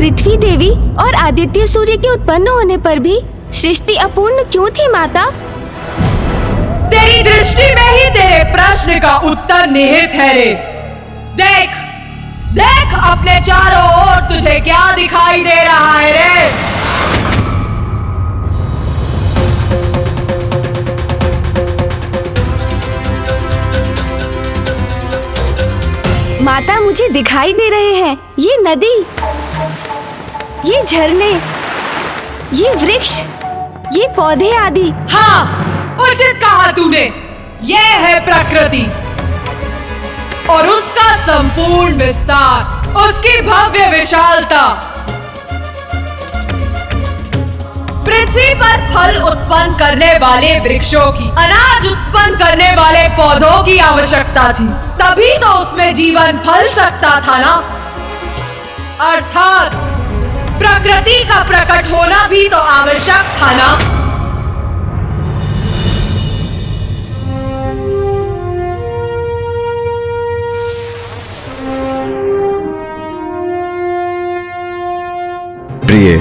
पृथ्वी देवी और आदित्य सूर्य के उत्पन्न होने पर भी सृष्टि अपूर्ण क्यों थी माता? तेरी दृष्टि में ही तेरे प्रश्न का उत्तर निहित है रे। देख देख अपने चारों ओर तुझे क्या दिखाई दे रहा है रे। माता मुझे दिखाई दे रहे हैं ये नदी, ये झरने, ये वृक्ष, ये पौधे आदि। हाँ, उचित कहा तूने। ये है प्रकृति और उसका संपूर्ण विस्तार, उसकी भव्य विशालता। पृथ्वी पर फल उत्पन्न करने वाले वृक्षों की, अनाज उत्पन्न करने वाले पौधों की आवश्यकता थी, तभी तो उसमें जीवन फल सकता था ना। अर्थात प्रकृति का प्रकट होना भी तो आवश्यक था ना। प्रिय,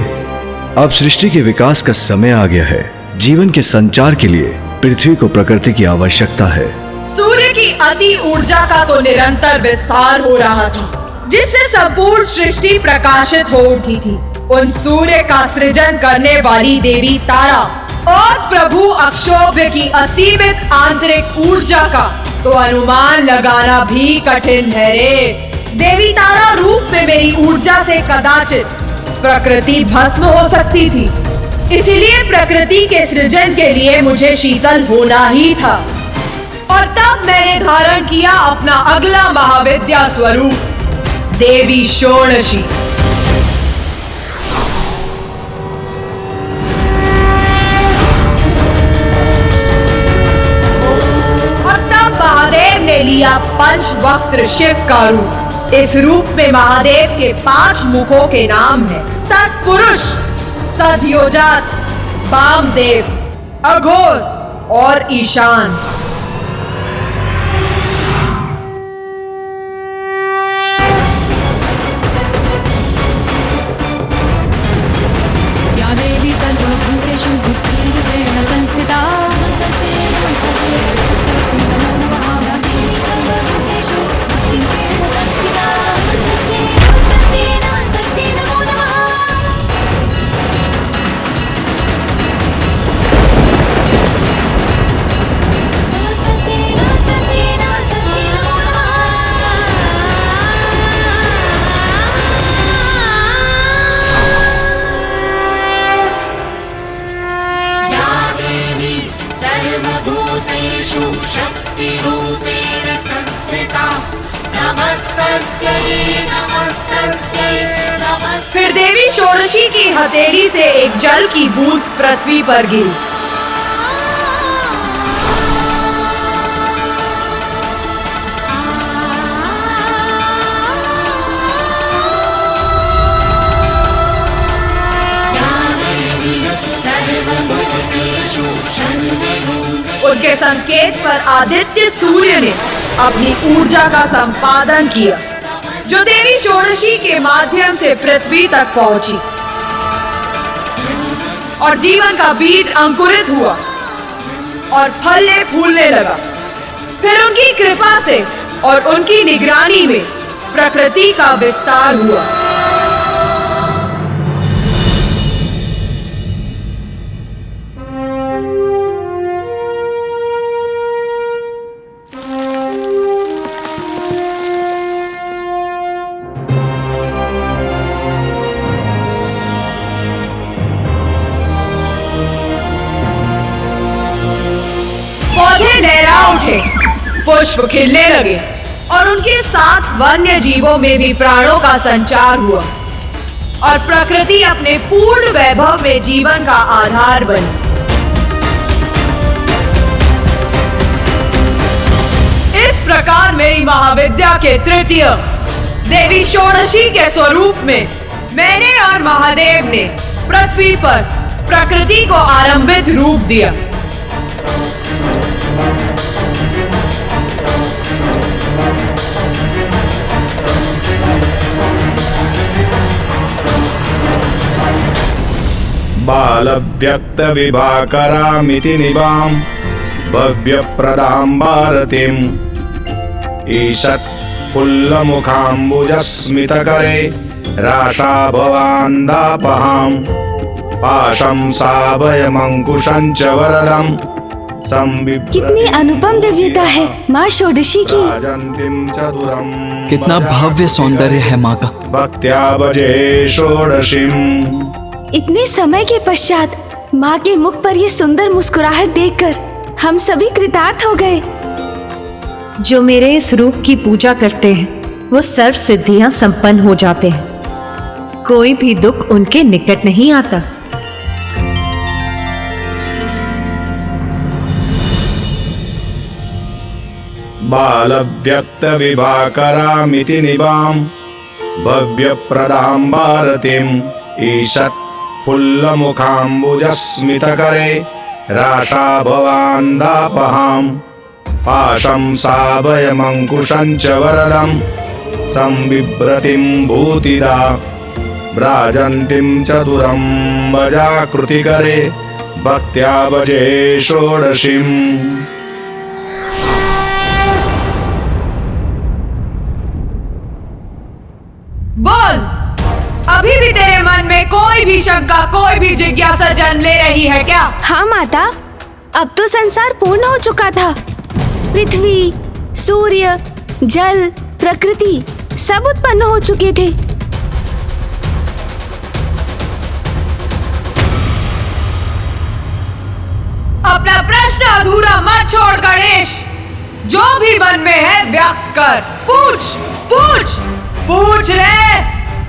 अब सृष्टि के विकास का समय आ गया है। जीवन के संचार के लिए पृथ्वी को प्रकृति की आवश्यकता है। सूर्य की अति ऊर्जा का तो निरंतर विस्तार हो रहा था, जिससे संपूर्ण सृष्टि प्रकाशित हो उठी थी। उन सूर्य का सृजन करने वाली देवी तारा और प्रभु अक्षोभ्य की असीमित आंतरिक ऊर्जा का तो अनुमान लगाना भी कठिन है रे। देवी तारा रूप में मेरी ऊर्जा से कदाचित प्रकृति भस्म हो सकती थी, इसीलिए प्रकृति के सृजन के लिए मुझे शीतल होना ही था। और तब मैंने धारण किया अपना अगला महाविद्या स्वरूप, देवी षोडशी। और तब महादेव ने लिया पंचवक्त्र शिव का रूप। इस रूप में महादेव के 5 मुखों के नाम हैं: तत्पुरुष, सद्योजात, वामदेव, अघोर और ईशान। या देवी सर्वभूतेषु बुद्धिरूपेण संस्थिता शक्तिरूपेण संस्थिता नमस्तस्यै नमस्तस्यै नमस्तस्यै। फिर देवी षोडशी की हथेली से एक जल की बूंद पृथ्वी पर गिरी। उनके संकेत पर आदित्य सूर्य ने अपनी ऊर्जा का संपादन किया, जो देवी षोडशी के माध्यम से पृथ्वी तक पहुंची और जीवन का बीज अंकुरित हुआ और फलने फूलने लगा। फिर उनकी कृपा से और उनकी निगरानी में प्रकृति का विस्तार हुआ। पुष्प खिलने लगे और उनके साथ वन्य जीवों में भी प्राणों का संचार हुआ और प्रकृति अपने पूर्ण वैभव में जीवन का आधार बनी। इस प्रकार मेरी महाविद्या के तृतीय देवी षोडशी के स्वरूप में मैंने और महादेव ने पृथ्वी पर प्रकृति को आरंभित रूप दिया। बालव्यक्तविभाकरामिति निवां भव्यप्रदां भारतीम् ईषत् फुल्लमुखाम्बुजस्मितकरे राशाभवान्दापहाम् पाशं साभयमङ्कुशं च वरदं कितनी अनुपम दिव्यता है माँ षोडशी की। राजन्तीं चतुरं कितना भव्य सौंदर्य है माँ का। भक्त्या भजे षोडशीम्। इतने समय के पश्चात माँ के मुख पर ये सुंदर मुस्कुराहट देखकर हम सभी कृतार्थ हो गए। जो मेरे इस रूप की पूजा करते हैं वो सर्व सिद्धियां संपन्न हो जाते हैं, कोई भी दुख उनके निकट नहीं आता। बालव्यक्तविभाकरामिति निवां भव्यप्रदां भारतीम् ईषत् फुल्लमुखाम्बुजस्मितकरे राशाभवान्दापहाम् पाशं साभयमङ्कुशं च वरदं संबिभ्रतिं भूतिदा व्राजन्तीं चतुरं वजाकृतिकरे भक्त्या भजे षोडशीम्। बोल, अभी भी तेरे मन में कोई भी शंका, कोई भी जिज्ञासा जन्म ले रही है क्या? हाँ माता, अब तो संसार पूर्ण हो चुका था। पृथ्वी, सूर्य, जल, प्रकृति सब उत्पन्न हो चुके थे। अपना प्रश्न अधूरा मत छोड़ गणेश, जो भी मन में है व्यक्त कर। पूछ पूछ पूछ रे,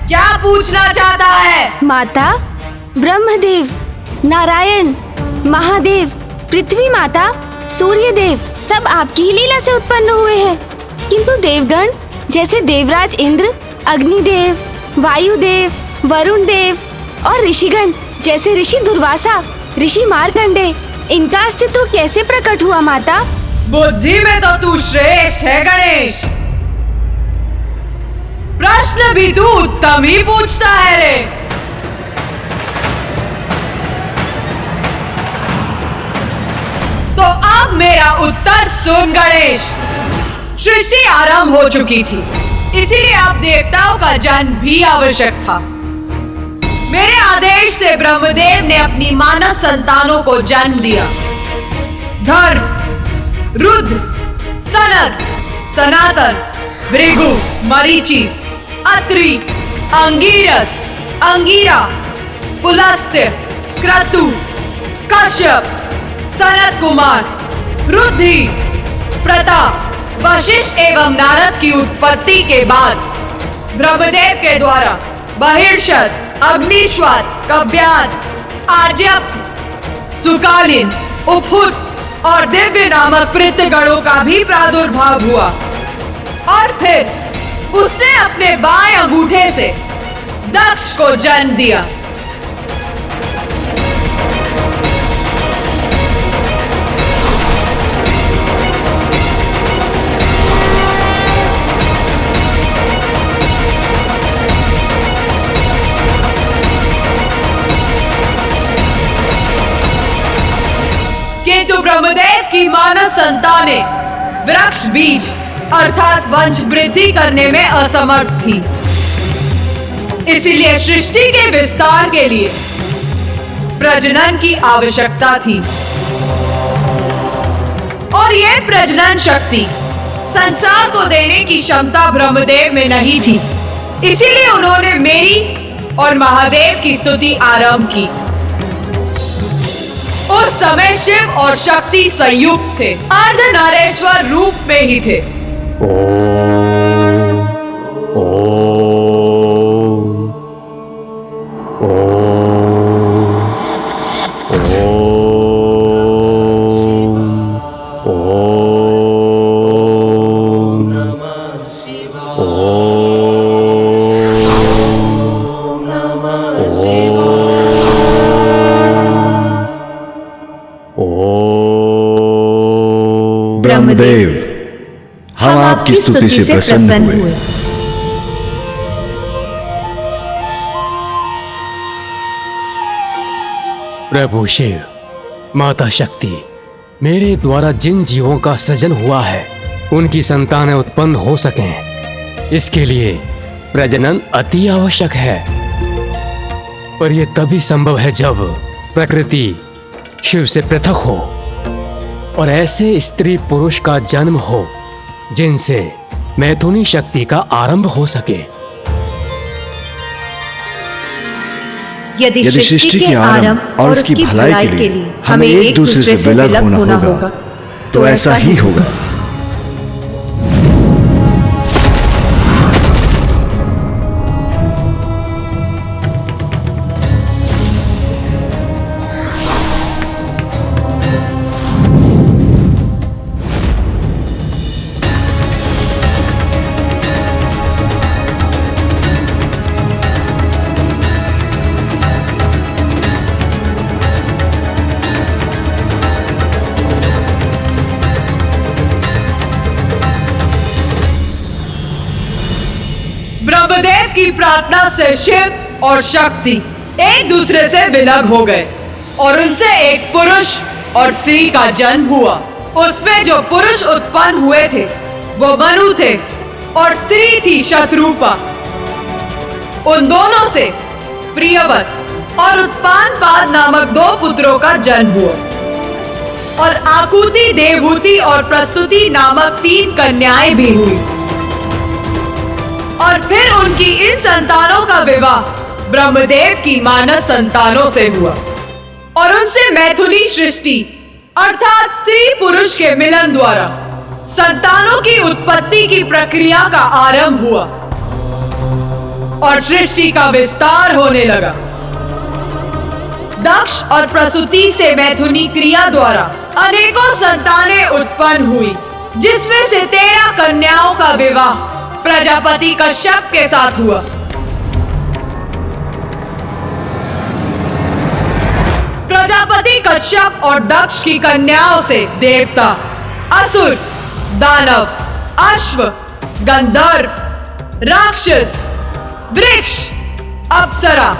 क्या पूछना चाहता है? माता, ब्रह्मदेव, नारायण, महादेव, पृथ्वी माता, सूर्य देव सब आपकी ही लीला से उत्पन्न हुए हैं, किंतु देवगण जैसे देवराज इंद्र, अग्निदेव, वायुदेव, वरुण देव और ऋषिगण जैसे ऋषि दुर्वासा, ऋषि मार्कंडे, इनका अस्तित्व कैसे प्रकट हुआ माता? बुद्धि में तो तू श्रेष्ठ है गणेश, प्रश्न भी तू उत्तम ही पूछता है रे। तो अब मेरा उत्तर सुन गणेश। सृष्टि आरंभ हो चुकी थी, इसीलिए अब देवताओं का जन्म भी आवश्यक था। मेरे आदेश से ब्रह्मदेव ने अपनी मानस संतानों को जन्म दिया। धर्म, रुद्र, सनत, सनातन, भृगु, मरीचि, अत्रि, अंगिरस, अंगिरा, पुलस्त्य, क्रतु, कश्यप, सनत कुमार, रुद्धि, प्रताप, वशिष्ठ एवं नारद की उत्पत्ति के बाद ब्रह्मदेव के द्वारा बहिर्षद, अग्निश्वात, कव्यात, आर्यप, सुकालीन, उपहुत और दिव्य नामक पृथगणों का भी प्रादुर्भाव हुआ। और फिर उसने अपने बाएं अंगूठे से दक्ष को जन्म दिया। किंतु ब्रह्मदेव की मानस संतानें वृक्ष बीज अर्थात वंश वृद्धि करने में असमर्थ थी। इसीलिए सृष्टि के विस्तार के लिए प्रजनन की आवश्यकता थी, और यह प्रजनन शक्ति संसार को देने की क्षमता ब्रह्मदेव में नहीं थी। इसीलिए उन्होंने मेरी और महादेव की स्तुति आरंभ की। उस समय शिव और शक्ति संयुक्त थे, अर्धनारेश्वर रूप में ही थे। ब्रह्मदेव, हम आपकी स्तुति से प्रसन्न हुए। प्रभु शिव, माता शक्ति, मेरे द्वारा जिन जीवों का सृजन हुआ है उनकी संतानें उत्पन्न हो सकें, इसके लिए प्रजनन अति आवश्यक है। पर यह तभी संभव है जब प्रकृति शिव से पृथक हो और ऐसे स्त्री पुरुष का जन्म हो जिनसे मैथुनी शक्ति का आरंभ हो सके। यदि सृष्टि के आरंभ और उसकी भलाई के लिए हमें एक दूसरे से विलग होना होगा तो ऐसा ही होगा। ब्रह्मदेव की प्रार्थना से शिव और शक्ति एक दूसरे से विलग हो गए और उनसे एक पुरुष और स्त्री का जन्म हुआ। उसमें जो पुरुष उत्पन्न हुए थे वो मनु थे और स्त्री थी शत्रुपा। उन दोनों से प्रियवत और उत्पानपाद नामक दो पुत्रों का जन्म हुआ और आकुति, देवहूति और प्रस्तुति नामक 3 कन्याएं भी हुई। और फिर उनकी इन संतानों का विवाह ब्रह्मदेव की मानस संतानों से हुआ और उनसे मैथुनी सृष्टि अर्थात स्त्री पुरुष के मिलन द्वारा संतानों की उत्पत्ति की प्रक्रिया का आरंभ हुआ और सृष्टि का विस्तार होने लगा। दक्ष और प्रसूति से मैथुनी क्रिया द्वारा अनेकों संतानें उत्पन्न हुई, जिसमें से 13 कन्याओं का विवाह प्रजापति कश्यप के साथ हुआ। प्रजापति कश्यप और दक्ष की कन्याओं से देवता, असुर, दानव, अश्व, गंधर्व, राक्षस, वृक्ष, अप्सरा,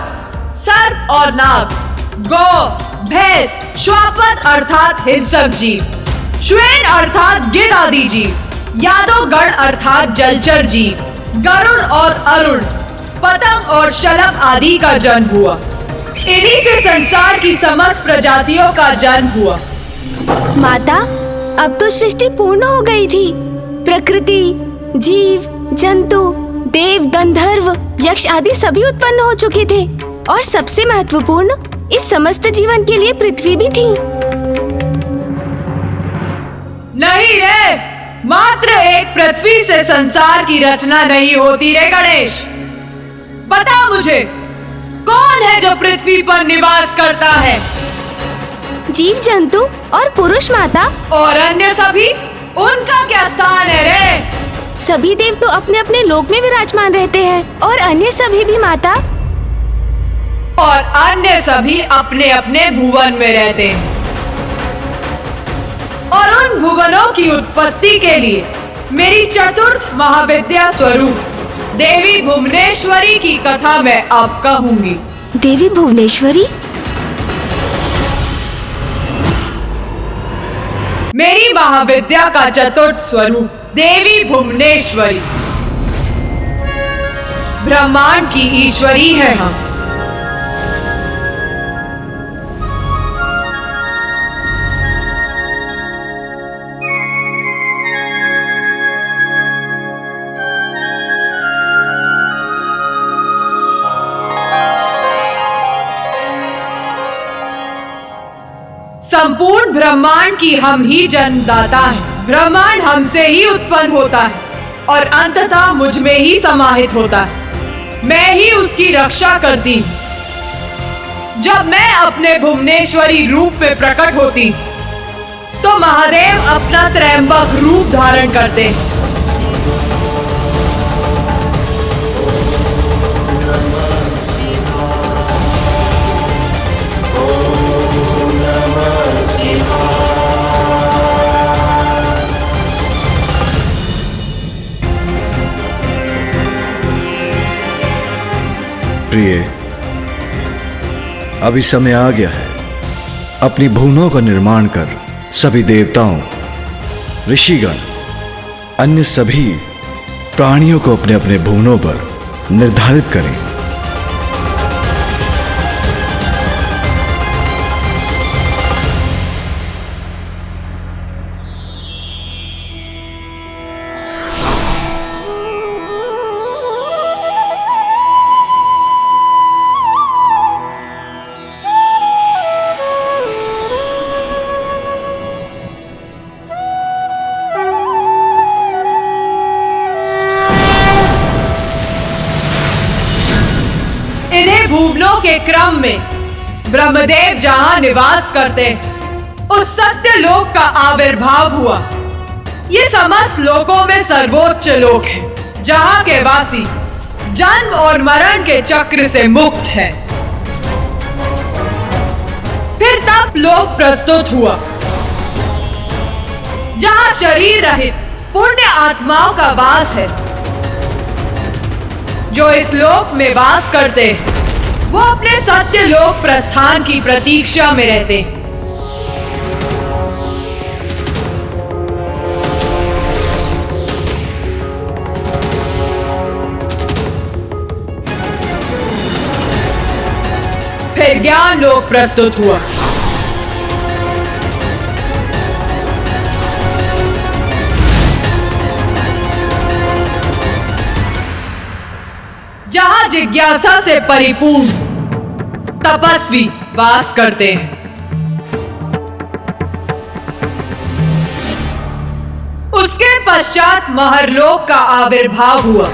सर्प और नाग, गौ, भैंस, श्वापद अर्थात हिंसक जीव, श्वेन अर्थात गिद्ध आदि जीव, यादव गण अर्थात जलचर जीव, गरुड़ और अरुण, पतंग और शलभ आदि का जन्म हुआ। इन्हीं से संसार की समस्त प्रजातियों का जन्म हुआ। माता, अब तो सृष्टि पूर्ण हो गई थी। प्रकृति, जीव, जंतु, देव, गंधर्व, यक्ष आदि सभी उत्पन्न हो चुके थे और सबसे महत्वपूर्ण इस समस्त जीवन के लिए पृथ्वी भी थी। नहीं रे, मात्र एक पृथ्वी से संसार की रचना नहीं होती रे गणेश। बता मुझे, कौन है जो पृथ्वी पर निवास करता है? जीव जंतु और पुरुष माता। और अन्य सभी, उनका क्या स्थान है रे? सभी देव तो अपने अपने लोक में विराजमान रहते हैं और अन्य सभी भी माता। और अन्य सभी अपने अपने भुवन में रहते हैं और उन भुवनों की उत्पत्ति के लिए मेरी चतुर्थ महाविद्या स्वरूप देवी भुवनेश्वरी की कथा मैं अब कहूंगी। देवी भुवनेश्वरी? मेरी महाविद्या का चतुर्थ स्वरूप देवी भुवनेश्वरी, ब्रह्मांड की ईश्वरी है हम। संपूर्ण ब्रह्मांड की हम ही जन्मदाता हैं। ब्रह्मांड हमसे ही उत्पन्न होता है और अंततः मुझ में ही समाहित होता है। मैं ही उसकी रक्षा करती हूँ। जब मैं अपने भुवनेश्वरी रूप में प्रकट होती तो महादेव अपना त्रयंबक रूप धारण करते हैं। प्रिय, अभी समय आ गया है अपनी भुवनों का निर्माण कर सभी देवताओं, ऋषिगण, अन्य सभी प्राणियों को अपने अपने भुवनों पर निर्धारित करें। इन्हें भुवनों के क्रम में ब्रह्मदेव जहां निवास करते उस सत्य लोक का आविर्भाव हुआ। ये समस्त लोकों में सर्वोच्च लोक है, जहां के वासी जन्म और मरण के चक्र से मुक्त है। फिर तप लोक प्रस्तुत हुआ, जहां शरीर रहित पुण्य आत्माओं का वास है। जो इस लोक में वास करते हैं वो अपने सत्य लोक प्रस्थान की प्रतीक्षा में रहते हैं। फिर ज्ञान लोक प्रस्तुत हुआ, जहां जिज्ञासा से परिपूर्ण तपस्वी वास करते हैं। उसके पश्चात महरलोक का आविर्भाव हुआ,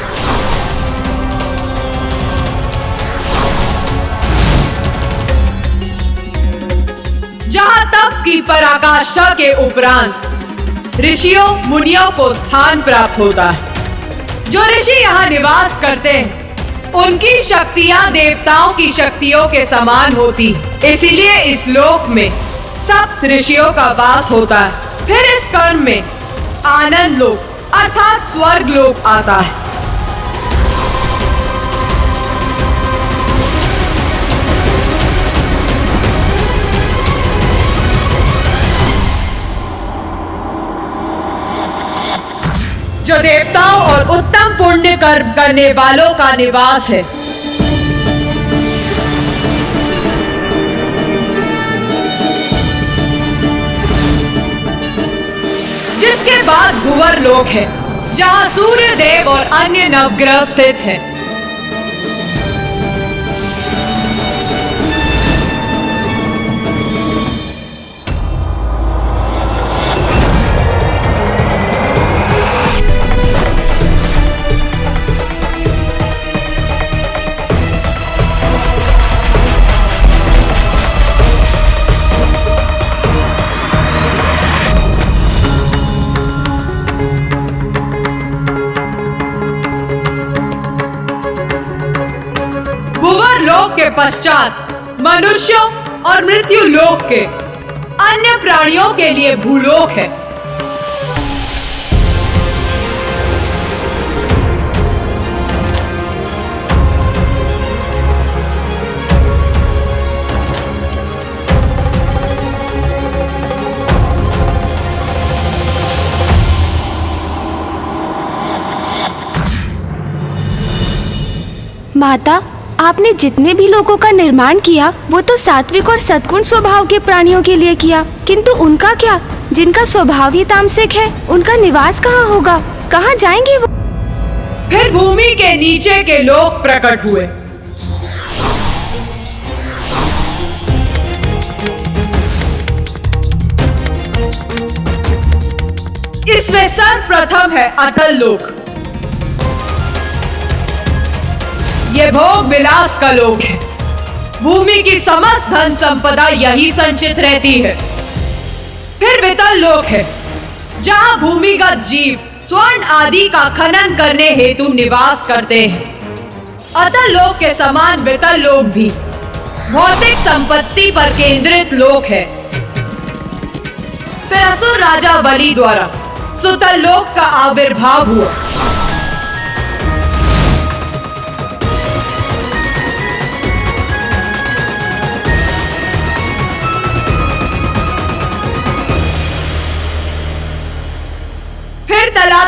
जहां तप की पराकाष्ठा के उपरांत ऋषियों मुनियों को स्थान प्राप्त होता है। जो ऋषि यहाँ निवास करते हैं उनकी शक्तियां देवताओं की शक्तियों के समान होती, इसीलिए इस लोक में सप्त ऋषियों का वास होता है। फिर इस कर्म में आनंद लोक अर्थात स्वर्ग लोक आता है। जो देवताओं और उत्तम पुण्य कर्म करने वालों का निवास है। जिसके बाद भुवर लोक है, जहां सूर्य देव और अन्य नवग्रह स्थित हैं। लोक के पश्चात मनुष्यों और मृत्यु लोक के अन्य प्राणियों के लिए भूलोक है। माता, आपने जितने भी लोगों का निर्माण किया वो तो सात्विक और सद्गुण स्वभाव के प्राणियों के लिए किया, किंतु उनका क्या? जिनका स्वभाव ही तामसिक है, उनका निवास कहाँ होगा? कहाँ जाएंगे वो? फिर भूमि के नीचे के लोक प्रकट हुए। इसमें सर्वप्रथम है अतल लोक। ये भोग विलास का लोक है। भूमि की समस्त धन संपदा यही संचित रहती है। फिर वितल लोक है, जहां भूमिगत जीव स्वर्ण आदि का खनन करने हेतु निवास करते हैं। अतल लोक के समान वितल लोक भी भौतिक संपत्ति पर केंद्रित लोक है। फिर असुर राजा बलि द्वारा सुतल लोक का आविर्भाव हुआ।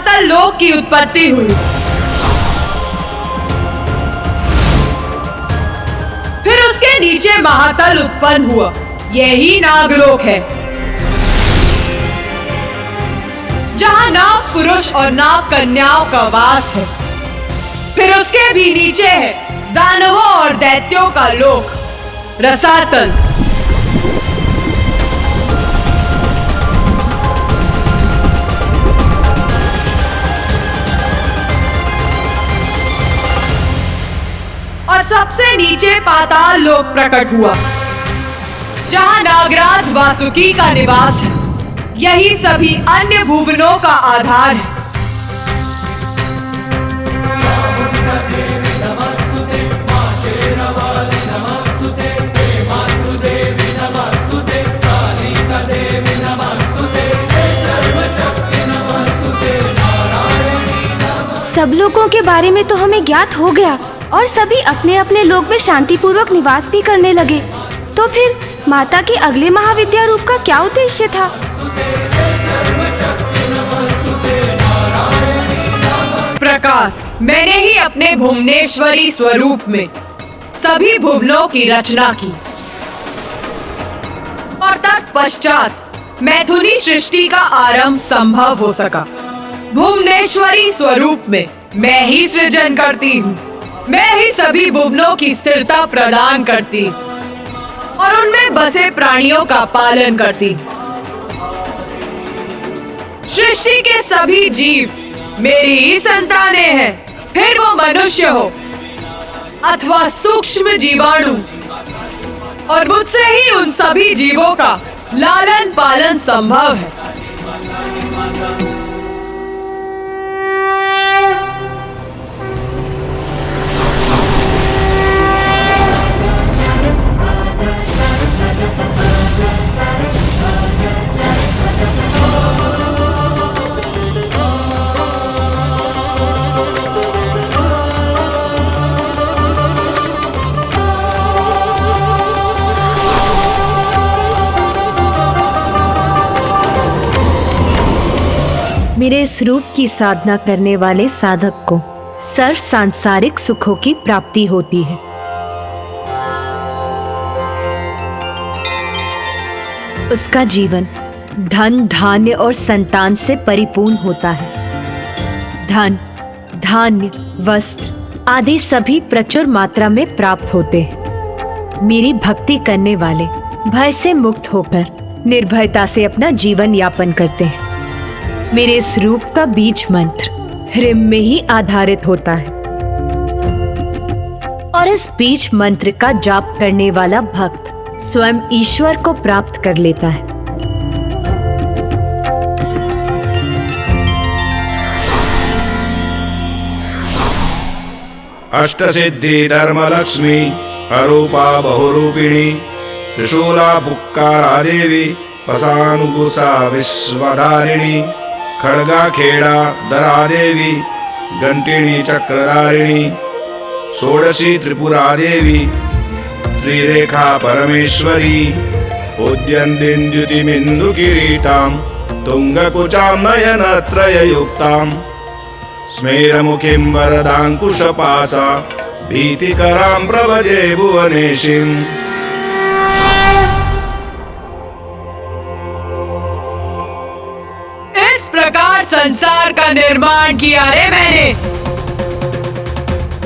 रसातल लोक की उत्पत्ति हुई। फिर उसके नीचे महातल उत्पन्न हुआ, यही नागलोक है, जहां नाग पुरुष और नाग कन्याओं का वास है। फिर उसके भी नीचे है दानवों और दैत्यों का लोक, रसातल। और सबसे नीचे पाताल लोक प्रकट हुआ, जहां नागराज वासुकी का निवास है। यही सभी अन्य भुवनों का आधार है। सब लोगों के बारे में तो हमें ज्ञात हो गया और सभी अपने अपने लोक में शांतिपूर्वक निवास भी करने लगे। तो फिर माता के अगले महाविद्या रूप का क्या उद्देश्य था? प्रकार, मैंने ही अपने भुवनेश्वरी स्वरूप में सभी भुवनों की रचना की और तत्पश्चात मैथुनी सृष्टि का आरंभ संभव हो सका। भुवनेश्वरी स्वरूप में मैं ही सृजन करती हूँ, मैं ही सभी भुवनों की स्थिरता प्रदान करती और उनमें बसे प्राणियों का पालन करती। सृष्टि के सभी जीव मेरी ही संतानें हैं, फिर वो मनुष्य हो अथवा सूक्ष्म जीवाणु, और मुझसे ही उन सभी जीवों का लालन पालन संभव है। मेरे इस रूप की साधना करने वाले साधक को सर्व सांसारिक सुखों की प्राप्ति होती है। उसका जीवन धन, धान्य और संतान से परिपूर्ण होता है। धन, धान्य, वस्त्र आदि सभी प्रचुर मात्रा में प्राप्त होते हैं। मेरी भक्ति करने वाले भय से मुक्त होकर निर्भयता से अपना जीवन यापन करते हैं। मेरे इस रूप का बीज मंत्र ह्रीम में ही आधारित होता है और इस बीज मंत्र का जाप करने वाला भक्त स्वयं ईश्वर को प्राप्त कर लेता है। अष्टसिद्धि धर्मलक्ष्मी अरूपा बहुरूपिणी त्रिशूला पुक्कारा देवी पसानुगुसा विश्वधारिणी खड़गा खेड़ा दरा देवी घंटिनी चक्रधारिणी षोडशी त्रिपुरा देवी त्रिरेखा परमेश्वरी उद्यन्दिन्द्युतिमिन्दु किरीटां तुंगकुचां नयनत्रययुक्तां स्मेरमुखीं वरदांकुशपासा भीतिकरां प्रभजे भुवनेशीम्। इस प्रकार संसार का निर्माण किया रे मैंने।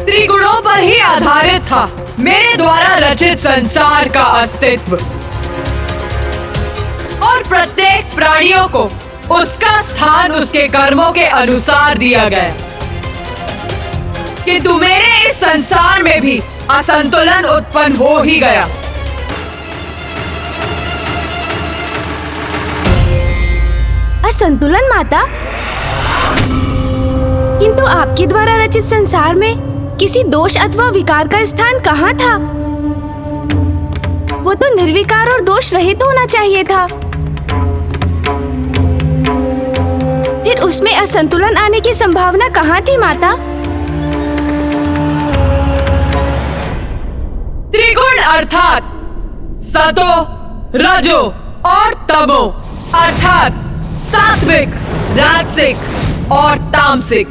त्रिगुणों पर ही आधारित था मेरे द्वारा रचित संसार का अस्तित्व और प्रत्येक प्राणियों को उसका स्थान उसके कर्मों के अनुसार दिया गया। किंतु मेरे इस संसार में भी असंतुलन उत्पन्न हो ही गया। असंतुलन माता? किंतु आपके द्वारा रचित संसार में किसी दोष अथवा विकार का स्थान कहाँ था? वो तो निर्विकार और दोष रहित होना चाहिए था। फिर उसमें असंतुलन आने की संभावना कहाँ थी माता? त्रिगुण अर्थात सतो, रजो और तमो, अर्थात सात्विक, राजसिक और तामसिक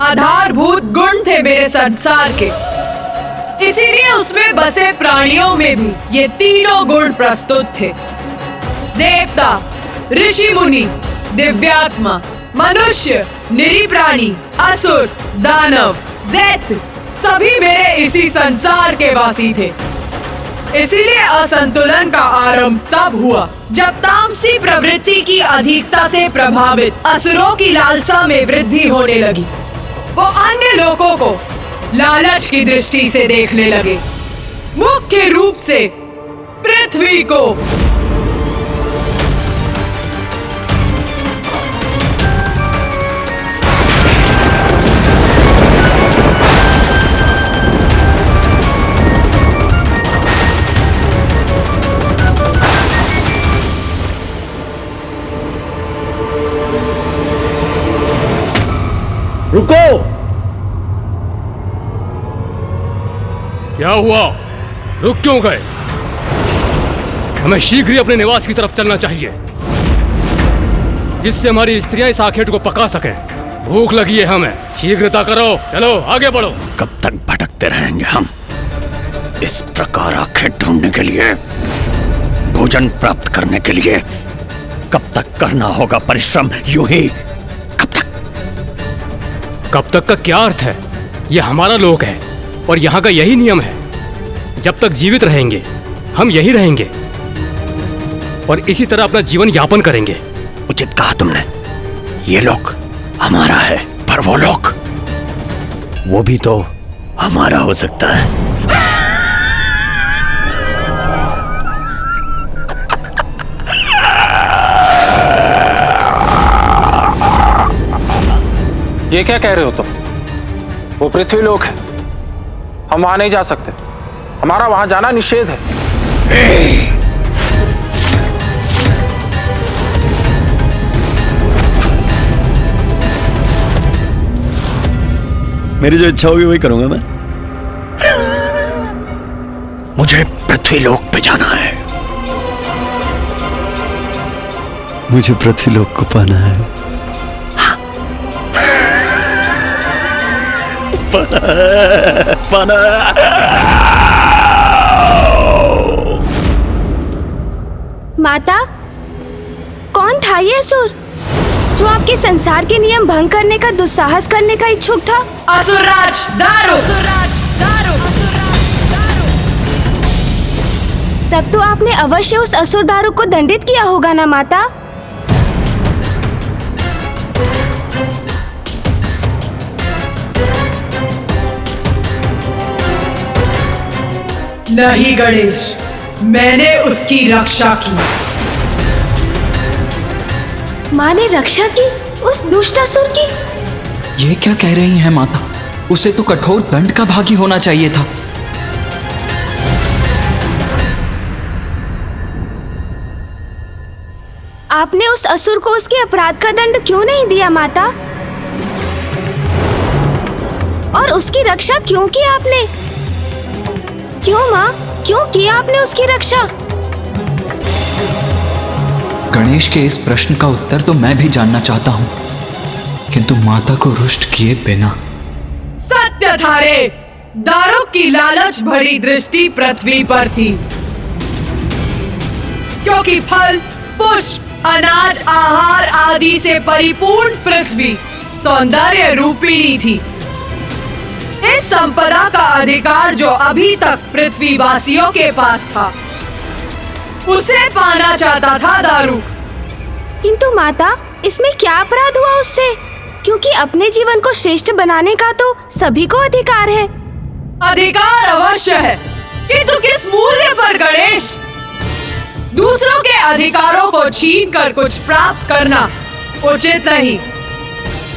आधारभूत गुण थे मेरे संसार के। इसीलिए उसमें बसे प्राणियों में भी ये तीनों गुण प्रस्तुत थे। देवता, ऋषि मुनि, दिव्यात्मा, मनुष्य, निरीप्राणी, असुर, दानव, दैत्य सभी मेरे इसी संसार के वासी थे। इसीलिए असंतुलन का आरंभ तब हुआ जब तामसी प्रवृत्ति की अधिकता से प्रभावित असुरों की लालसा में वृद्धि होने लगी। वो अन्य लोगों को लालच की दृष्टि से देखने लगे, मुख्य रूप से पृथ्वी को। रुको! क्या हुआ? रुक क्यों गए? हमें शीघ्र ही अपने निवास की तरफ चलना चाहिए, जिससे हमारी स्त्रियां इस आखेट को पका सकें। भूख लगी है हमें। शीघ्रता करो, चलो आगे बढ़ो। कब तक भटकते रहेंगे हम? इस प्रकार आखेट ढूंढने के लिए, भोजन प्राप्त करने के लिए कब तक करना होगा परिश्रम? यूं ही कब तक का क्या अर्थ है? यह हमारा लोक है और यहाँ का यही नियम है। जब तक जीवित रहेंगे हम यही रहेंगे और इसी तरह अपना जीवन यापन करेंगे। उचित कहा तुमने। ये लोक हमारा है, पर वो लोक, वो भी तो हमारा हो सकता है। ये क्या कह रहे हो तुम? वो पृथ्वी लोक है, हम वहां नहीं जा सकते। हमारा वहां जाना निषेध है। मेरी जो इच्छा होगी वही करूंगा मैं। मुझे पृथ्वी लोक पे जाना है। मुझे पृथ्वी लोक को पाना है। पाना। माता, कौन था ये असुर जो आपके संसार के नियम भंग करने का दुस्साहस करने का इच्छुक था? असुरराज दारू। तब तो आपने अवश्य उस असुर दारू को दंडित किया होगा ना माता? नहीं गणेश, मैंने उसकी रक्षा की। माँ ने रक्षा की उस दुष्ट असुर की? ये क्या कह रही हैं माता? उसे तो कठोर दंड का भागी होना चाहिए था। आपने उस असुर को उसके अपराध का दंड क्यों नहीं दिया माता? और उसकी रक्षा क्यों की आपने? क्यों माँ, क्यों किया आपने उसकी रक्षा? गणेश के इस प्रश्न का उत्तर तो मैं भी जानना चाहता हूँ, किंतु माता को रुष्ट किए बिना। सत्य था रे, दारू की लालच भरी दृष्टि पृथ्वी पर थी, क्योंकि फल, पुष्प, अनाज, आहार आदि से परिपूर्ण पृथ्वी सौंदर्य रूपिणी थी। इस संपदा का अधिकार जो अभी तक पृथ्वीवासियों के पास था, उसे पाना चाहता था दारू। किंतु माता, इसमें क्या अपराध हुआ उससे? क्योंकि अपने जीवन को श्रेष्ठ बनाने का तो सभी को अधिकार है। अधिकार अवश्य है, किंतु किस मूल्य पर गणेश? दूसरों के अधिकारों को छीन कर कुछ प्राप्त करना उचित नहीं।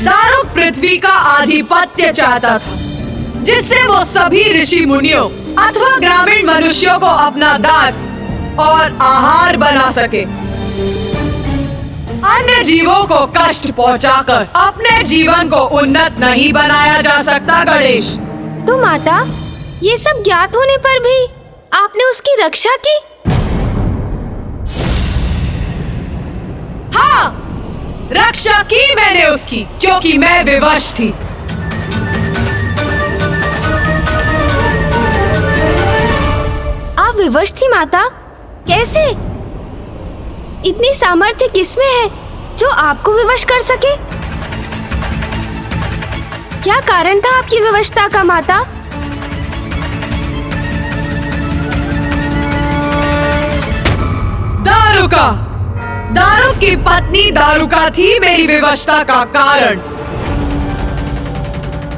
दारुक पृथ्वी का आधिपत्य चाहता था, जिससे वो सभी ऋषि मुनियों अथवा ग्रामीण मनुष्यों को अपना दास और आहार बना सके। अन्य जीवों को कष्ट पहुंचाकर अपने जीवन को उन्नत नहीं बनाया जा सकता गणेश। तो माता, ये सब ज्ञात होने पर भी आपने उसकी रक्षा की? हाँ, रक्षा की मैंने उसकी, क्योंकि मैं विवश थी। आप विवश थी माता? कैसे? इतनी सामर्थ्य किसमें है जो आपको विवश कर सके? क्या कारण था आपकी विवशता का माता? दारुका, दारुक की पत्नी दारुका थी मेरी विवशता का कारण।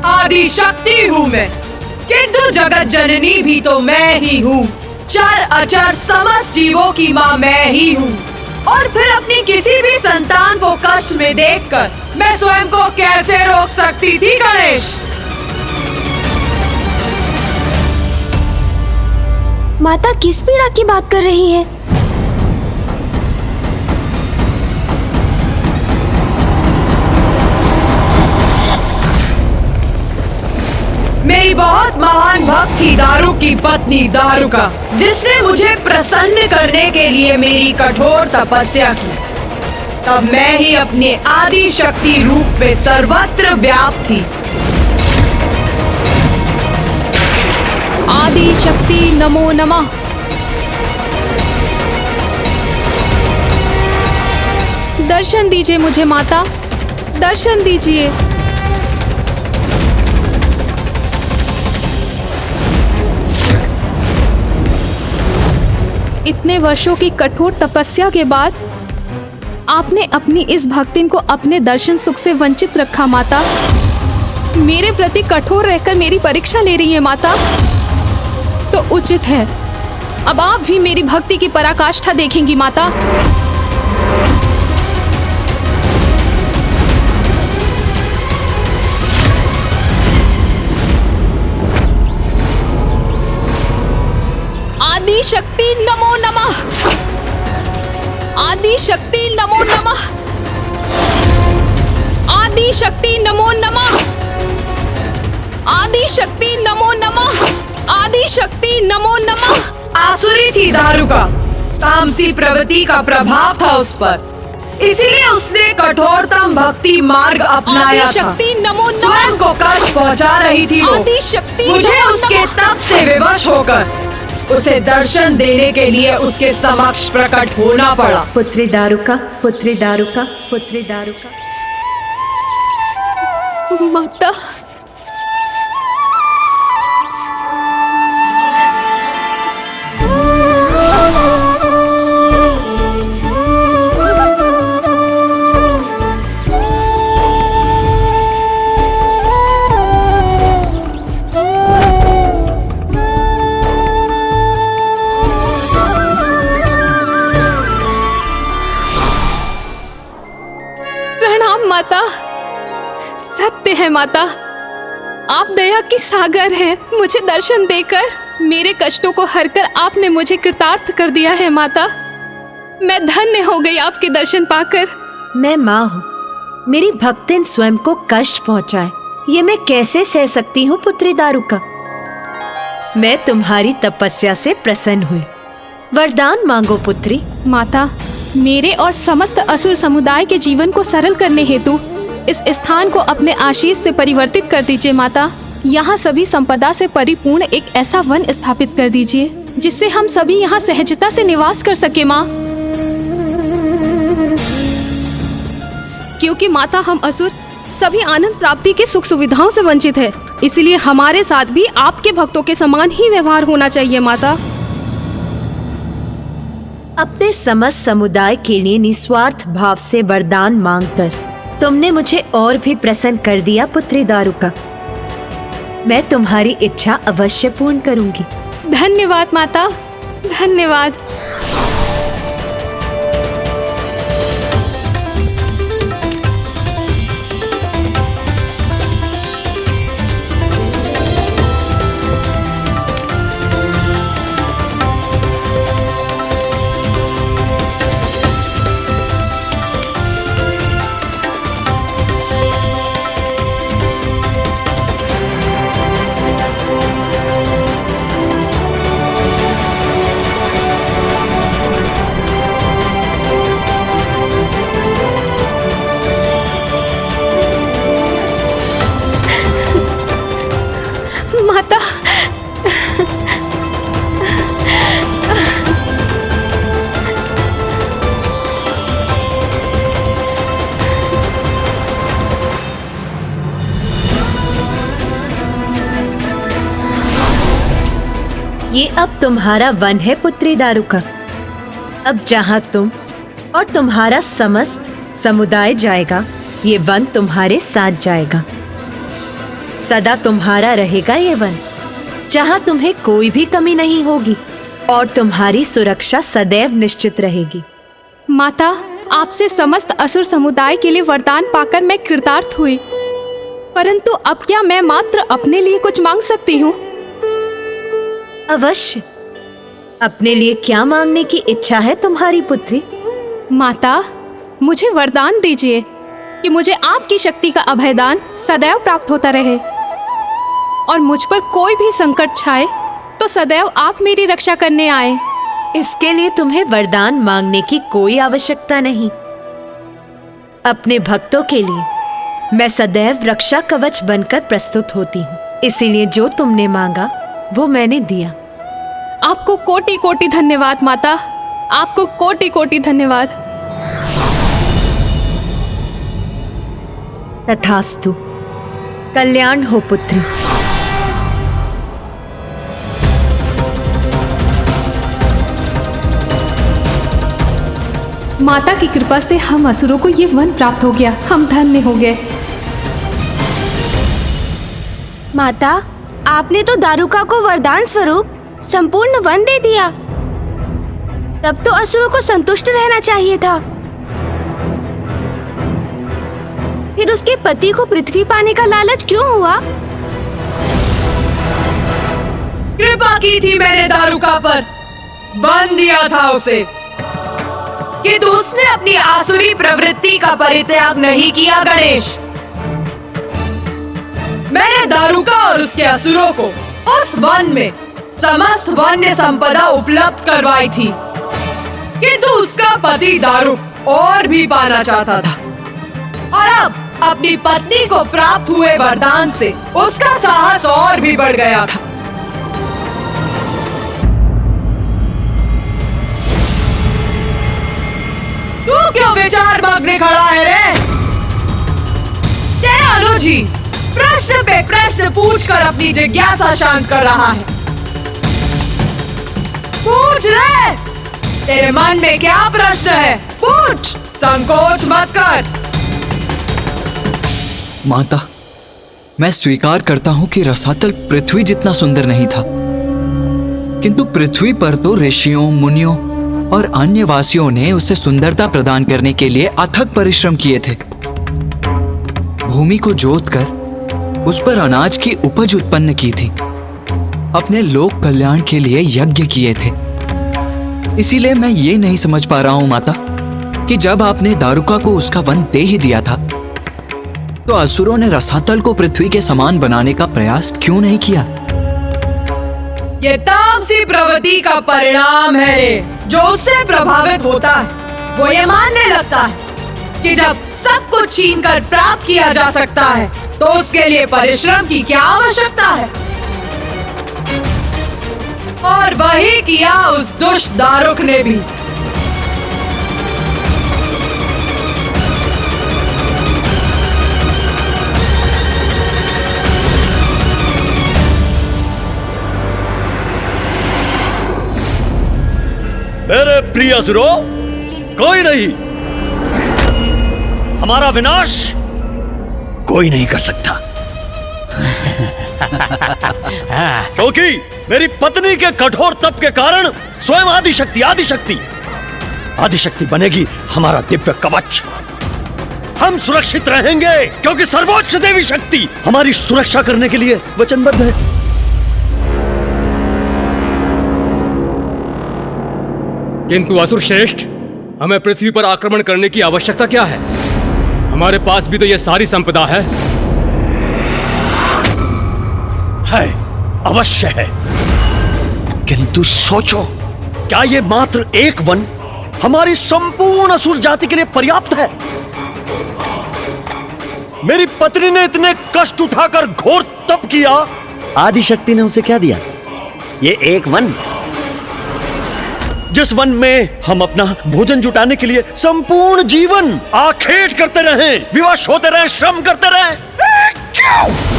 आदि शक्ति हूँ मैं, किंतु जगत जननी भी तो मैं ही हूँ। चर अचर समस्त जीवों की माँ मैं ही हूँ। और फिर अपनी किसी भी संतान को कष्ट में देखकर मैं स्वयं को कैसे रोक सकती थी गणेश? माता किस पीड़ा की बात कर रही हैं? मेरी बहुत महान भक्त थी दारुक की पत्नी दारुका, जिसने मुझे प्रसन्न करने के लिए मेरी कठोर तपस्या की। तब मैं ही अपने आदि शक्ति रूप में सर्वत्र व्याप्त थी। आदि शक्ति नमो नमः। दर्शन दीजिए मुझे माता, दर्शन दीजिए। इतने वर्षों की कठोर तपस्या के बाद आपने अपनी इस भक्तिन को अपने दर्शन सुख से वंचित रखा माता। मेरे प्रति कठोर रहकर मेरी परीक्षा ले रही है माता, तो उचित है अब आप भी मेरी भक्ति की पराकाष्ठा देखेंगी माता। आदि शक्ति नमो नमः। आदि शक्ति नमो नमः। आदि शक्ति नमो नमः। आदि शक्ति नमो नमः। आदि शक्ति नमो नमः। आसुरी थी दारुका, तामसी प्रवृत्ति का प्रभाव था उस पर, इसीलिए उसने कठोरतम भक्ति मार्ग अपनाया था। शक्ति नमो नमः। स्वयं को कष्ट पहुंचा रही थी वो। आदि शक्ति मुझे नमो उसके नमः। तप से विवश होकर उसे दर्शन देने के लिए उसके समक्ष प्रकट होना पड़ा। पुत्री दारुका, पुत्री दारुका, पुत्री दारुका। माता, माता, सत्य है माता, आप दया की सागर हैं। मुझे दर्शन देकर मेरे कष्टों को हरकर आपने मुझे कृतार्थ कर दिया है माता। मैं धन्य हो गई आपके दर्शन पाकर। मैं माँ हूँ, मेरी भक्तिन स्वयं को कष्ट पहुँचाए ये मैं कैसे सह सकती हूँ पुत्री दारुका। मैं तुम्हारी तपस्या से प्रसन्न हुई, वरदान मांगो पुत्री। माता, मेरे और समस्त असुर समुदाय के जीवन को सरल करने हेतु इस स्थान को अपने आशीष से परिवर्तित कर दीजिए माता। यहाँ सभी संपदा से परिपूर्ण एक ऐसा वन स्थापित कर दीजिए जिससे हम सभी यहाँ सहजता से निवास कर सके माँ। क्योंकि माता हम असुर सभी आनंद प्राप्ति के सुख सुविधाओं से वंचित है, इसलिए हमारे साथ भी आपके भक्तों के समान ही व्यवहार होना चाहिए माता। अपने समस्त समुदाय के लिए निस्वार्थ भाव से वरदान मांगकर तुमने मुझे और भी प्रसन्न कर दिया पुत्री दारुका। मैं तुम्हारी इच्छा अवश्य पूर्ण करूंगी। धन्यवाद माता, धन्यवाद। अब तुम्हारा वन है पुत्री दारुका। अब जहां तुम और तुम्हारा समस्त समुदाय जाएगा, ये वन तुम्हारे साथ जाएगा। सदा तुम्हारा रहेगा ये वन, जहां तुम्हें कोई भी कमी नहीं होगी और तुम्हारी सुरक्षा सदैव निश्चित रहेगी। माता, आपसे समस्त असुर समुदाय के लिए वरदान पाकर मैं कृतार्थ हुई, परंतु अब क्या मैं मात्र अपने लिए कुछ मांग सकती हूँ? अवश्य। अपने लिए क्या मांगने की इच्छा है तुम्हारी पुत्री? माता, मुझे वरदान दीजिए कि मुझे आपकी शक्ति का अभयदान सदैव प्राप्त होता रहे और मुझ पर कोई भी संकट छाए तो सदैव आप मेरी रक्षा करने आए। इसके लिए तुम्हें वरदान मांगने की कोई आवश्यकता नहीं। अपने भक्तों के लिए मैं सदैव रक्षा कवच बनकर प्रस्तुत होती हूँ, इसीलिए जो तुमने मांगा वो मैंने दिया। आपको कोटि कोटि धन्यवाद माता, आपको कोटि कोटि धन्यवाद। तथास्तु। कल्याण हो पुत्री। माता की कृपा से हम असुरों को ये वन प्राप्त हो गया, हम धन्य हो गए। माता, आपने तो दारुका को वरदान स्वरूप संपूर्ण वन दे दिया, तब तो असुरों को संतुष्ट रहना चाहिए था। फिर उसके पति को पृथ्वी पाने का लालच क्यों हुआ? कृपा की थी मैंने दारुका पर, बंद दिया था उसे, किंतु उसने अपनी आसुरी प्रवृत्ति का परित्याग नहीं किया। गणेश, मैंने दारुका और उसके असुरों को उस वन में समस्त वन्य संपदा उपलब्ध करवाई थी, किंतु उसका पति दारुक और भी पाना चाहता था और अब अपनी पत्नी को प्राप्त हुए वरदान से उसका साहस और भी बढ़ गया था। तू क्यों विचार मग्न खड़ा है रे? तेरा अनुजी प्रश्न पे प्रश्न पूछकर अपनी जिज्ञासा शांत कर रहा है। पूछ रे, तेरे मन में क्या प्रश्न है? पूछ, संकोच मत कर। माता, मैं स्वीकार करता हूं कि रसातल पृथ्वी जितना सुंदर नहीं था, किंतु पृथ्वी पर तो ऋषियों, मुनियों और अन्य वासियों ने उसे सुंदरता प्रदान करने के लिए अथक परिश्रम किए थे। भूमि को जोतकर उस पर अनाज की उपज उत्पन्न की थी, अपने लोक कल्याण के लिए यज्ञ किए थे। इसीलिए मैं ये नहीं समझ पा रहा हूं माता कि जब आपने दारुका को उसका वन दे ही दिया था तो असुरों ने रसातल को पृथ्वी के समान बनाने का प्रयास क्यों नहीं किया? ये तामसी प्रवृत्ति का परिणाम है रे, जो उससे प्रभावित होता है। वो ये मानने लगता है कि जब सब कुछ छीन कर प्राप्त किया जा सकता है तो उसके लिए परिश्रम की क्या आवश्यकता है। और वही किया उस दुष्ट दारुक ने भी। मेरे प्रिय असुरों, कोई नहीं, हमारा विनाश कोई नहीं कर सकता। क्योंकि मेरी पत्नी के कठोर तप के कारण स्वयं आदिशक्ति बनेगी हमारा दिव्य कवच। हम सुरक्षित रहेंगे क्योंकि सर्वोच्च देवी शक्ति हमारी सुरक्षा करने के लिए वचनबद्ध है। किंतु असुर श्रेष्ठ, हमें पृथ्वी पर आक्रमण करने की आवश्यकता क्या है? हमारे पास भी तो यह सारी संपदा है। अवश्य है, किंतु सोचो, क्या ये मात्र एक वन हमारी संपूर्ण असुर जाति के लिए पर्याप्त है? मेरी पत्नी ने इतने कष्ट उठाकर घोर तप किया, आदिशक्ति ने उसे क्या दिया? ये एक वन, जिस वन में हम अपना भोजन जुटाने के लिए संपूर्ण जीवन आखेट करते रहे, विवश होते रहे, श्रम करते रहे। क्यों?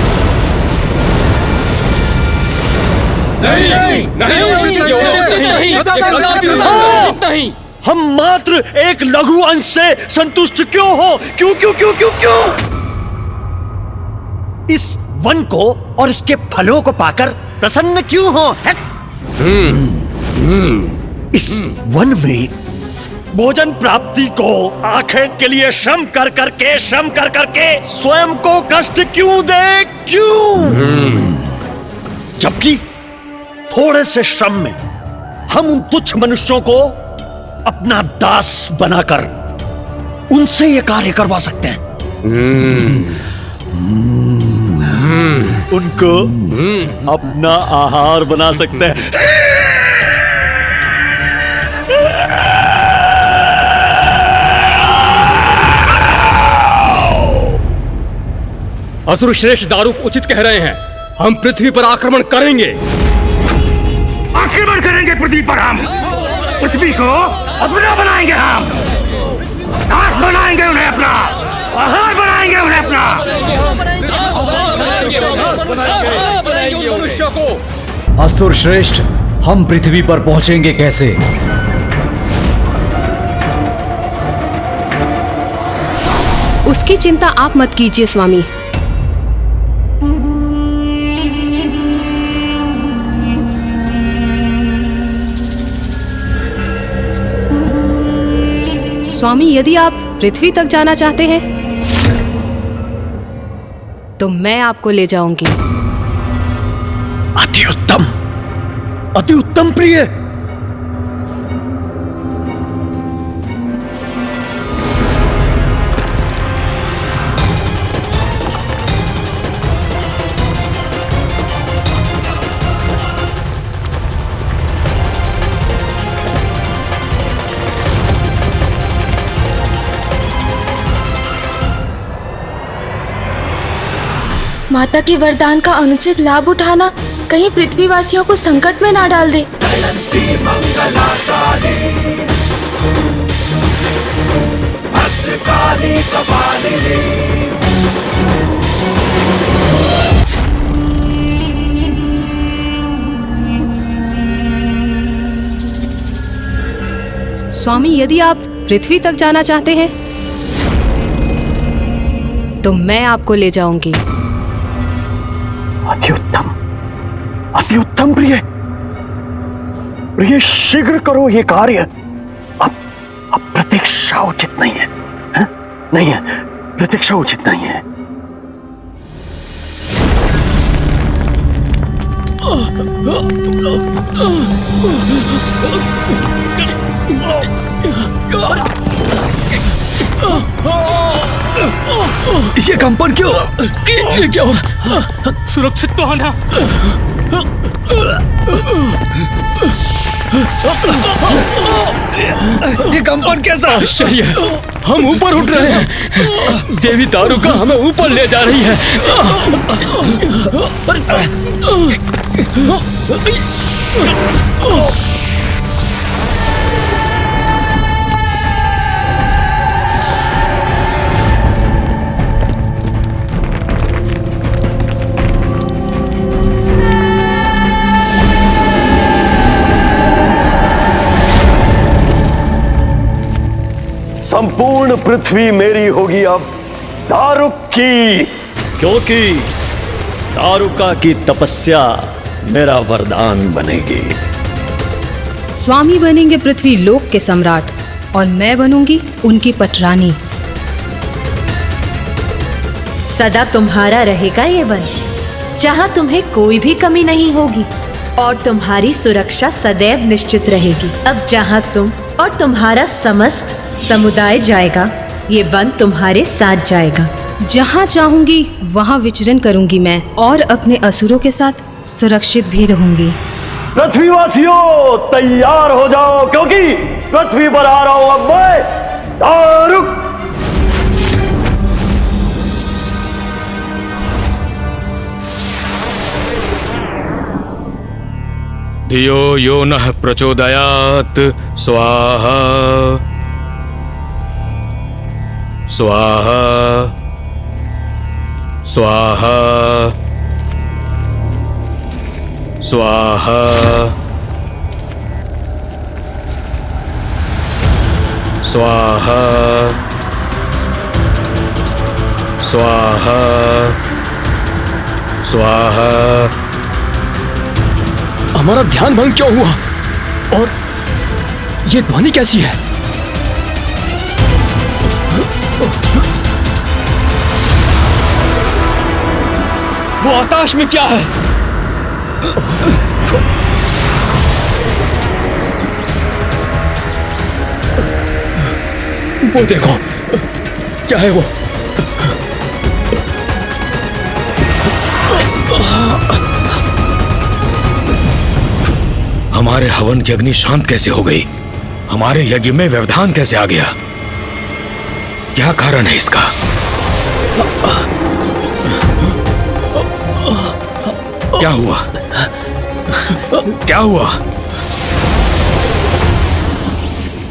नहीं। हम मात्र एक लघु अंश से संतुष्ट क्यों हो? क्यों क्यों क्यों क्यों क्यों? इस वन को और इसके फलों को पाकर प्रसन्न क्यों हो? इस वन में भोजन प्राप्ति को आखिर के लिए श्रम कर करके स्वयं को कष्ट क्यों दे? क्यों? जबकि थोड़े से श्रम में हम उन तुच्छ मनुष्यों को अपना दास बनाकर उनसे ये कार्य करवा सकते हैं। उनको अपना आहार बना सकते हैं। असुर श्रेष्ठ दारुक उचित कह रहे हैं। हम पृथ्वी पर आक्रमण करेंगे। आक्रमण करेंगे पृथ्वी पर। हम पृथ्वी को अपना बनाएंगे। हम दास बनाएंगे उन्हें, अपना आहार बनाएंगे उन्हें, अपना मनुष्य को। असुर श्रेष्ठ, हम पृथ्वी पर पहुंचेंगे कैसे? उसकी चिंता आप मत कीजिए स्वामी। स्वामी, यदि आप पृथ्वी तक जाना चाहते हैं तो मैं आपको ले जाऊंगी। अति उत्तम, अति उत्तम प्रिय। माता के वरदान का अनुचित लाभ उठाना कहीं पृथ्वीवासियों को संकट में ना डाल दे। स्वामी, यदि आप पृथ्वी तक जाना चाहते हैं तो मैं आपको ले जाऊंगी। अति उत्तम, अति उत्तम प्रिय। प्रिय, शीघ्र करो ये कार्य। अब प्रतीक्षा उचित नहीं है, है? नहीं है, प्रतीक्षा उचित नहीं है। ये कंपन क्यों? ये क्या हो रहा? सुरक्षित तो होना। ये कंपन कैसा? आश्चर्य, हम ऊपर उठ रहे हैं। देवी दारुका हमें ऊपर ले जा रही है। संपूर्ण पृथ्वी मेरी होगी अब दारुक की, क्योंकि दारुका की तपस्या मेरा वरदान बनेगी। स्वामी बनेंगे पृथ्वी लोक के सम्राट और मैं बनूंगी उनकी पटरानी। सदा तुम्हारा रहेगा ये वन, जहाँ तुम्हें कोई भी कमी नहीं होगी और तुम्हारी सुरक्षा सदैव निश्चित रहेगी। अब जहाँ तुम और तुम्हारा समस्त समुदाय जाएगा, ये वन तुम्हारे साथ जाएगा। जहाँ चाहूंगी वहाँ विचरण करूंगी मैं और अपने असुरों के साथ सुरक्षित भी रहूंगी। पृथ्वीवासियों तैयार हो जाओ, क्योंकि पृथ्वी पर आ रहा हूं अब मैं, दारुक। धियो यो नः प्रचोदयात् स्वाहा स्वाहा स्वाहा स्वाहा स्वाहा स्वाहा स्वाहा। हमारा ध्यान भंग क्यों हुआ? और ये ध्वनि कैसी है? वो आकाश में क्या है? वो देखो, क्या है वो? हमारे हवन की अग्नि शांत कैसे हो गई? हमारे यज्ञ में व्यवधान कैसे आ गया? क्या कारण है इसका? क्या हुआ? क्या हुआ?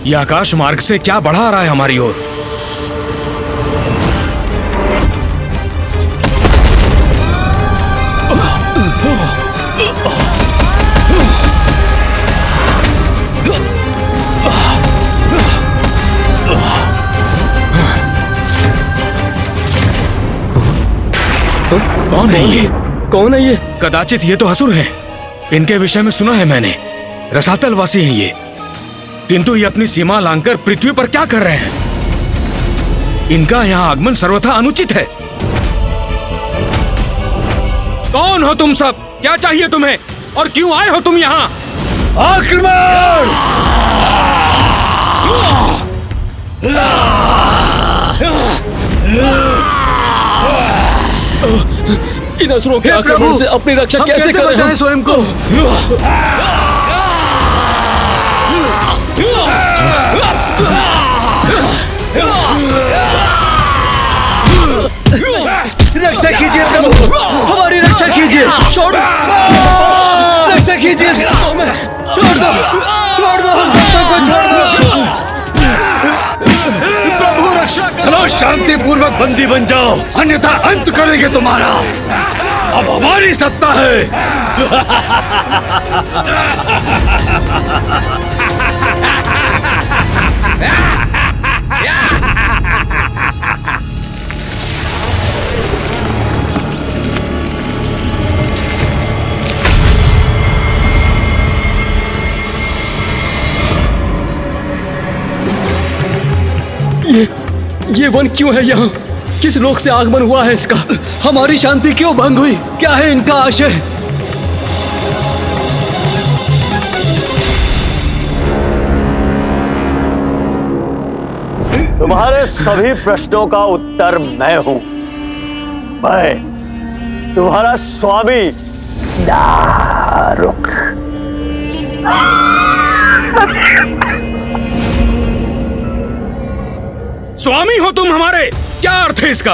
यह आकाश मार्ग से क्या बढ़ा आ रहा है हमारी ओर? कौन है ये? कौन है ये? कदाचित ये तो असुर हैं। इनके विषय में सुना है मैंने। रसातल वासी हैं ये, किंतु ये अपनी सीमा लांघकर पृथ्वी पर क्या कर रहे हैं? इनका यहाँ आगमन सर्वथा अनुचित है। कौन हो तुम सब? क्या चाहिए तुम्हें और क्यों आए हो तुम यहाँ? आक्रमण! इन असुरों के आक्रमण से अपनी रक्षा कैसे करें स्वयं को? रक्षा कीजिए प्रभु, हमारी रक्षा कीजिए। छोड़ दो, रक्षा कीजिए। छोड़ दो, छोड़ दो, हम सबको छोड़ दो। प्रभु रक्षा करो। चलो शांति पूर्वक बंदी बन जाओ, अन्यथा अंत करेंगे तुम्हारा। अब हमारी सत्ता है। ये वन क्यों है यहाँ? किस लोक से आगमन हुआ है इसका? हमारी शांति क्यों भंग हुई? क्या है इनका आशय? तुम्हारे सभी प्रश्नों का उत्तर मैं हूं। मैं तुम्हारा स्वामी दारुक। स्वामी हो तुम हमारे? क्या अर्थ है इसका?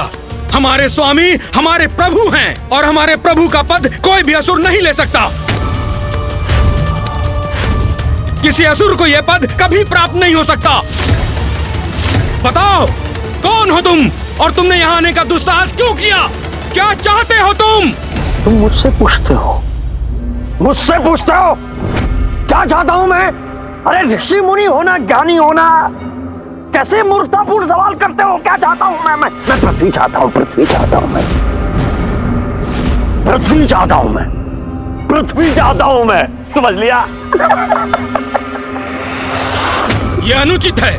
हमारे स्वामी हमारे प्रभु हैं और हमारे प्रभु का पद कोई भी असुर नहीं ले सकता। किसी असुर को यह पद कभी प्राप्त नहीं हो सकता। बताओ, कौन हो तुम और तुमने यहाँ आने का दुस्साहस क्यों किया? क्या चाहते हो तुम? तुम मुझसे पूछते हो? मुझसे पूछते हो क्या चाहता हूं मैं? अरे ऋषि मुनि होना, ज्ञानी होना, कैसे मूर्खतापूर्ण सवाल करते हो? क्या चाहता हूं मैं पृथ्वी चाहता हूं, पृथ्वी चाहता हूं मैं, पृथ्वी चाहता हूं मैं, पृथ्वी चाहता हूं मैं। समझ लिया? यह अनुचित है।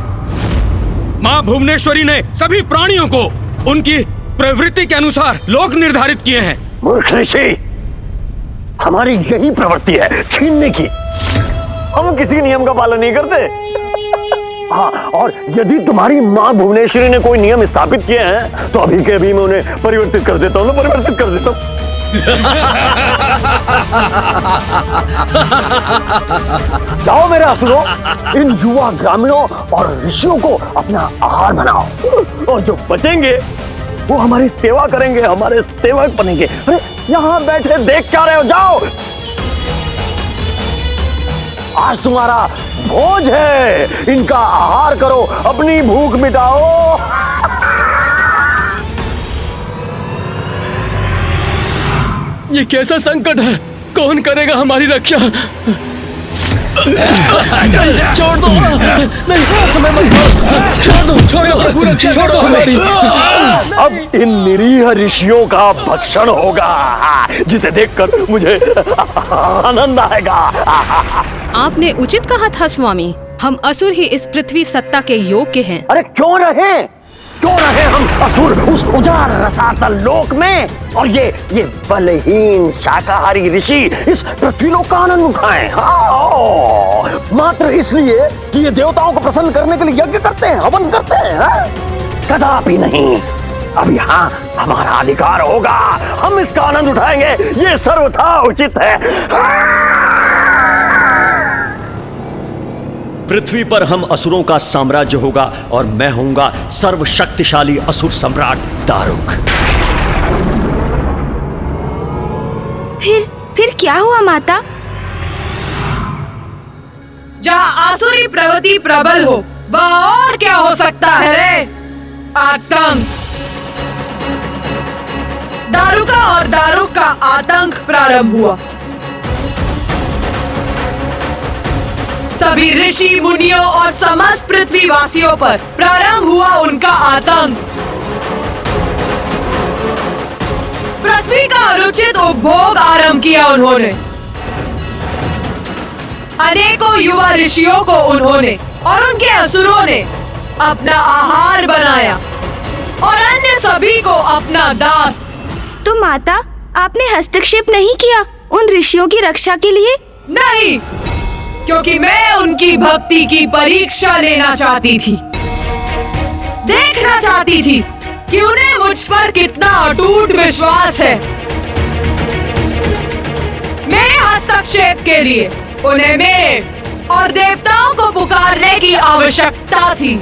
मां भुवनेश्वरी ने सभी प्राणियों को उनकी प्रवृत्ति के अनुसार लोक निर्धारित किए हैं। मूर्ख ऋषि, हमारी यही प्रवृत्ति है छीनने की। हम किसी नियम का पालन नहीं करते। हाँ, और यदि तुम्हारी माँ भुवनेश्वरी ने कोई नियम स्थापित किए हैं तो अभी के अभी मैं उन्हें परिवर्तित कर देता हूँ, परिवर्तित कर देता हूँ। जाओ मेरे असुरों, इन युवा ग्रामीणों और ऋषियों को अपना आहार बनाओ, और जो बचेंगे वो हमारी सेवा करेंगे, हमारे सेवक बनेंगे। अरे यहाँ बैठे देख क्या रहे हो? जाओ, आज तुम्हारा भोज है, इनका आहार करो, अपनी भूख मिटाओ। ये कैसा संकट है? कौन करेगा हमारी रक्षा? छोड़ दो, नहीं हमें मत मारो। छोड़ दो हमारी। अब इन निरीह ऋषियों का भक्षण होगा, जिसे देखकर मुझे आनंद आएगा। आपने उचित कहा था स्वामी, हम असुर ही इस पृथ्वी सत्ता के योग्य हैं। अरे क्यों रहे हम असुर उस उजाड़ रसातल लोक में, और ये बलहीन शाकाहारी ऋषि इस पृथ्वी लोक का आनंद उठाएं। हाँ, मात्र इसलिए कि ये देवताओं को प्रसन्न करने के लिए यज्ञ करते हैं, हवन करते हैं। हाँ? कदापि नहीं। अब यहाँ हमारा अधिकार होगा, हम इसका आनंद उठाएंगे, ये सर्वथा उचित है। पृथ्वी पर हम असुरों का साम्राज्य होगा और मैं होऊंगा सर्वशक्तिशाली असुर सम्राट दारुक। फिर क्या हुआ माता? जहाँ आसुरी प्रवृत्ति प्रबल हो, वह और क्या हो सकता है रे? आतंक। दारुका और दारुक का आतंक प्रारंभ हुआ। सभी ऋषि मुनियों और समस्त पृथ्वीवासियों पर प्रारंभ हुआ उनका आतंक। पृथ्वी का अनुचित उपभोग आरंभ किया उन्होंने। अनेकों युवा ऋषियों को उन्होंने और उनके असुरों ने अपना आहार बनाया और अन्य सभी को अपना दास। तो माता, आपने हस्तक्षेप नहीं किया उन ऋषियों की रक्षा के लिए? नहीं, क्योंकि मैं उनकी भक्ति की परीक्षा लेना चाहती थी, देखना चाहती थी कि उन्हें मुझ पर कितना अटूट विश्वास है। मेरे हस्तक्षेप के लिए उन्हें मेरे और देवताओं को पुकारने की आवश्यकता थी।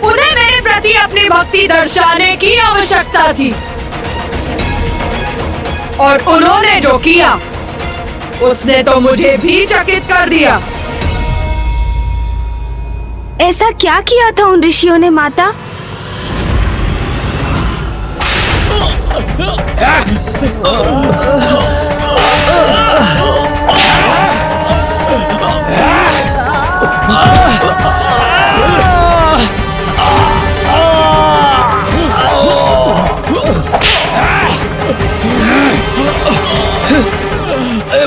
उन्हें मेरे प्रति अपनी भक्ति दर्शाने की आवश्यकता थी, और उन्होंने जो किया उसने तो मुझे भी चकित कर दिया। ऐसा क्या किया था उन ऋषियों ने माता?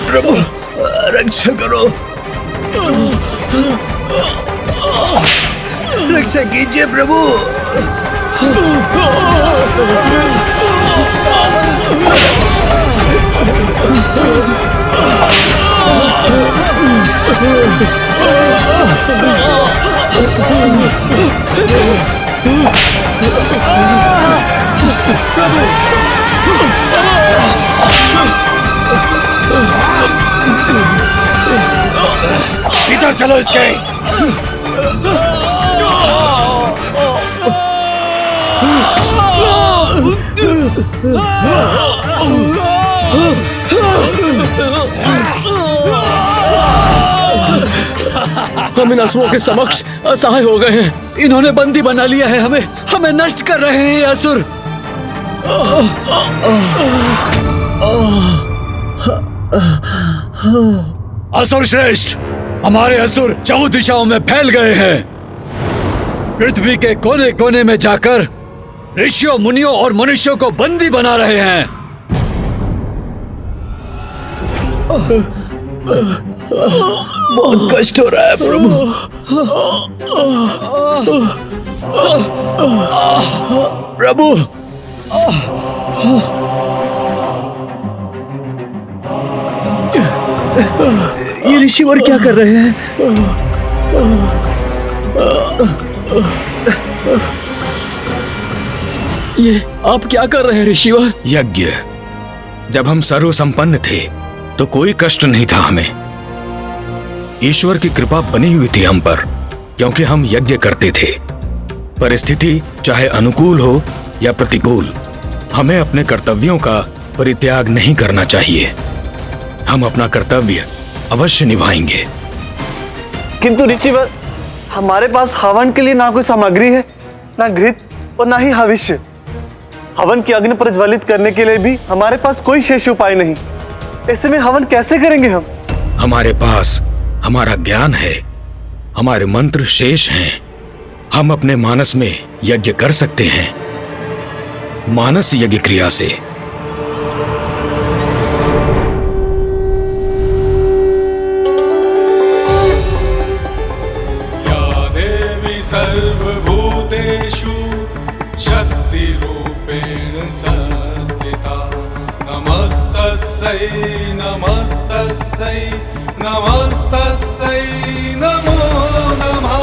प्रभु रक्षा करो, रक्षा कीजिए प्रभु। इधर चलो इसके। हम इन असुरों के समक्ष असहाय हो गए हैं। इन्होंने बंदी बना लिया है हमें नष्ट कर रहे हैं ये असुर। असुर श्रेष्ठ, हमारे असुर चहुं दिशाओं में फैल गए हैं। पृथ्वी के कोने कोने में जाकर ऋषियों, मुनियों और मनुष्यों को बंदी बना रहे हैं। बहुत कष्ट हो रहा है प्रभु। प्रभु, ये ऋषिवर क्या कर रहे हैं? ये आप क्या कर रहे हैं ऋषिवर? यज्ञ। जब हम सर्व संपन्न थे तो कोई कष्ट नहीं था हमें। ईश्वर की कृपा बनी हुई थी हम पर, क्योंकि हम यज्ञ करते थे। परिस्थिति चाहे अनुकूल हो या प्रतिकूल, हमें अपने कर्तव्यों का परित्याग नहीं करना चाहिए। हम अपना कर्तव्य अवश्य निभाएंगे। किंतु ऋषिवर, हमारे पास हवन के लिए ना कोई सामग्री है, ना घृत और ना ही हविष्य। हवन की अग्नि प्रज्वलित करने के लिए भी हमारे पास कोई शेष उपाय नहीं। ऐसे में हवन कैसे करेंगे हम? हमारे पास हमारा ज्ञान है, हमारे मंत्र शेष हैं। हम अपने मानस में यज्ञ कर सकते हैं, मानस यज्ञ क्रिया से। या देवी सर्वभूतेषु शक्तिरूपेण संस्थिता नमस्तस्यै नमस्तस्यै नमस्तस्यै नमो नमः।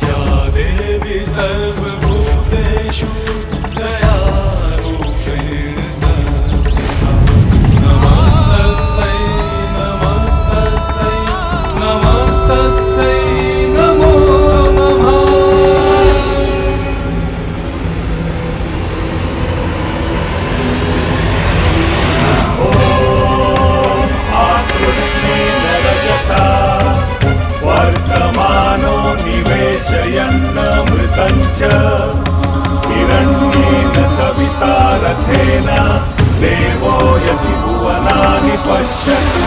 या देवी सर्वभूतेषु दयारूपेण संस्थिता नमस्तस्यै नमस्तस्यै नमस्तस्यै नमो नमः। वर्तमानो निवेशयन्नमृतं च हिरण्येन सविता रथेन देवो यदि भुवनानि पश्यति।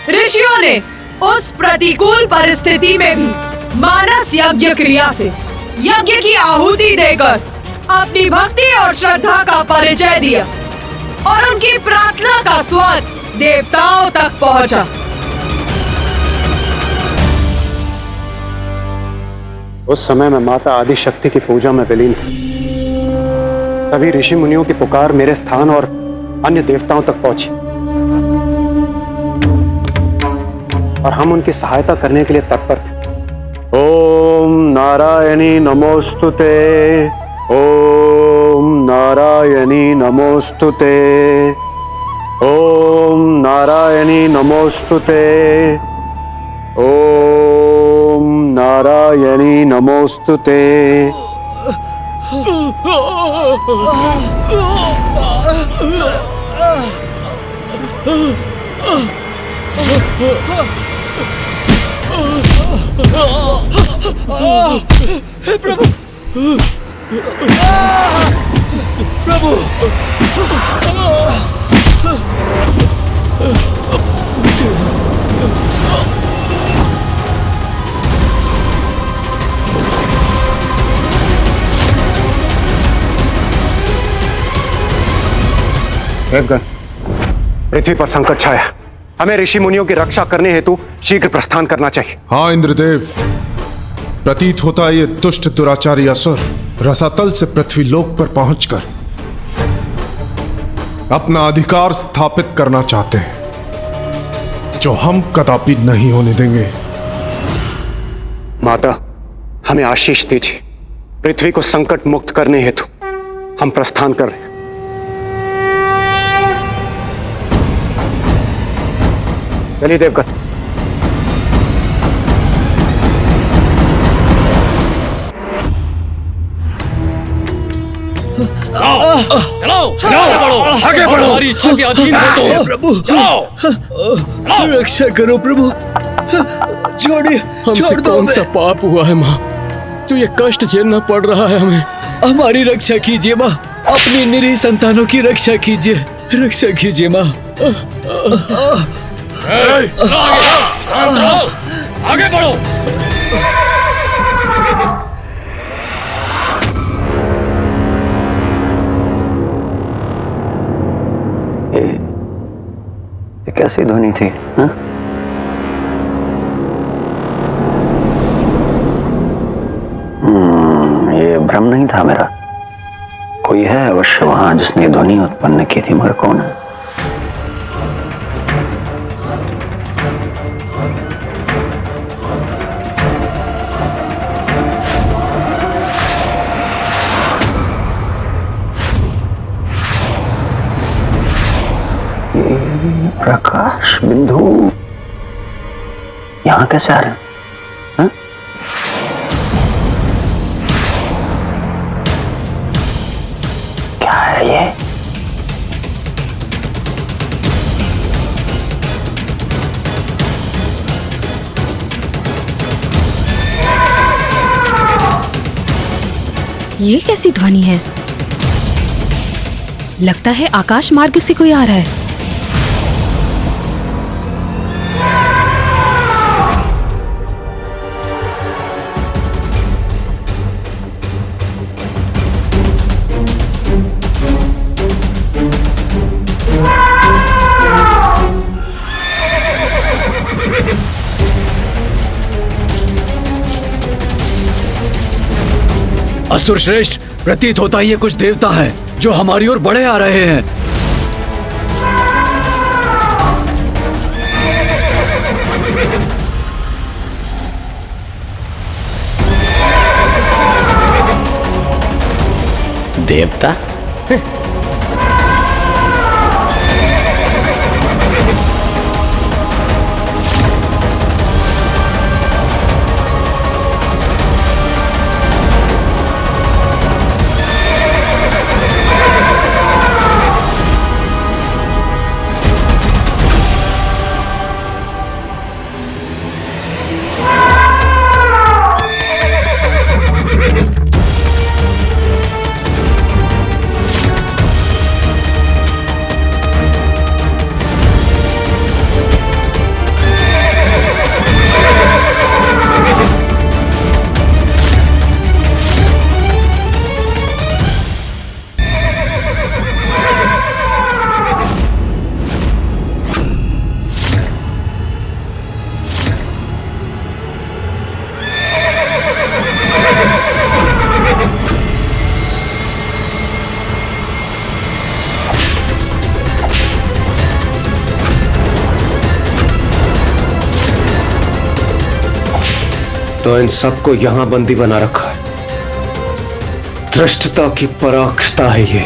ऋषियों ने उस प्रतिकूल परिस्थिति में भी मानस यज्ञ क्रिया से यज्ञ की आहुति देकर अपनी भक्ति और श्रद्धा का परिचय दिया और उनकी प्रार्थना का स्वर देवताओं तक पहुंचा। उस समय मैं माता आदि शक्ति की पूजा में विलीन था। तभी ऋषि मुनियों की पुकार मेरे स्थान और अन्य देवताओं तक पहुंची और हम उनकी सहायता करने के लिए तत्पर थे। ओम नारायणी नमोस्तुते, ओम नारायणी नमोस्तुते, ओम नारायणी नमोस्तुते, ओम नारायणी नमोस्तुते। हे प्रभु, प्रभु, देवगण, पृथ्वी पर संकट छाया। हमें ऋषि मुनियों की रक्षा करने हेतु शीघ्र प्रस्थान करना चाहिए। हाँ इंद्रदेव, प्रतीत होता है ये दुष्ट दुराचारी असुर रसातल से पृथ्वी लोक पर पहुंचकर अपना अधिकार स्थापित करना चाहते हैं, जो हम कदापि नहीं होने देंगे। माता, हमें आशीष दीजिए। पृथ्वी को संकट मुक्त करने हेतु हम प्रस्थान कर रहे हैं। चलिए देवगण। चलो चलो, आगे बढ़ो, हमारी इच्छा के अधीन हो तो। प्रभु, चलो, रक्षा करो प्रभु, छोड़िए, हमसे कौन सा पाप हुआ है माँ, जो ये कष्ट झेलना पड़ रहा है हमें। हमारी रक्षा कीजिए माँ, अपनी निरीह संतानों की रक्षा कीजिए, रक्षा कीजिए माँ। आगे बढ़ो। ये कैसी ध्वनि थी? हाँ? ये भ्रम नहीं था मेरा। कोई है अवश्य वहां जिसने ध्वनि उत्पन्न की थी, मगर कौन है? यहाँ कैसे आ रहे हैं? हाँ? क्या है ये? ये कैसी ध्वनि है? लगता है आकाश मार्ग से कोई आ रहा है। असुर श्रेष्ठ, प्रतीत होता है ये कुछ देवता हैं जो हमारी ओर बढ़े आ रहे हैं। देवता? तो इन सबको यहां बंदी बना रखा है। धृष्टता की पराकाष्ठा है ये।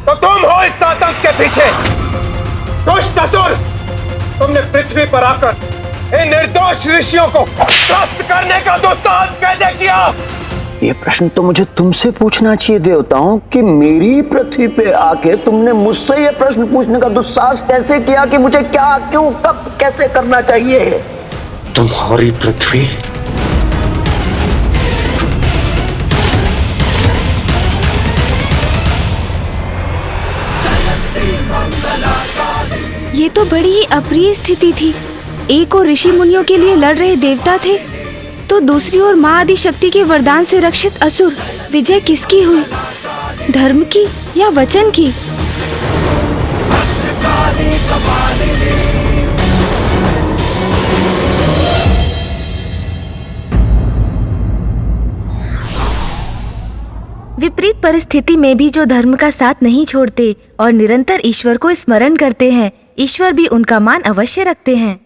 तो तुम हो इस आतंक के पीछे। दुष्ट असुर, तुमने पृथ्वी पर आकर इन निर्दोष ऋषियों को त्रस्त करने का दुस्साहस कैसे किया? ये प्रश्न तो मुझे तुमसे पूछना चाहिए देवताओं कि मेरी पृथ्वी पे आके तुमने मुझसे ये प्रश्न पूछने का दुस्साहस कैसे किया कि मुझे क्या, क्यों, कब, कैसे करना चाहिए? तुम्हारी पृथ्वी ये तो बड़ी ही अप्रिय स्थिति थी। एक और ऋषि मुनियों के लिए लड़ रहे देवता थे, तो दूसरी ओर माँ आदि शक्ति के वरदान से रक्षित असुर। विजय किसकी हुई, धर्म की या वचन की? विपरीत परिस्थिति में भी जो धर्म का साथ नहीं छोड़ते और निरंतर ईश्वर को स्मरण करते हैं, ईश्वर भी उनका मान अवश्य रखते हैं।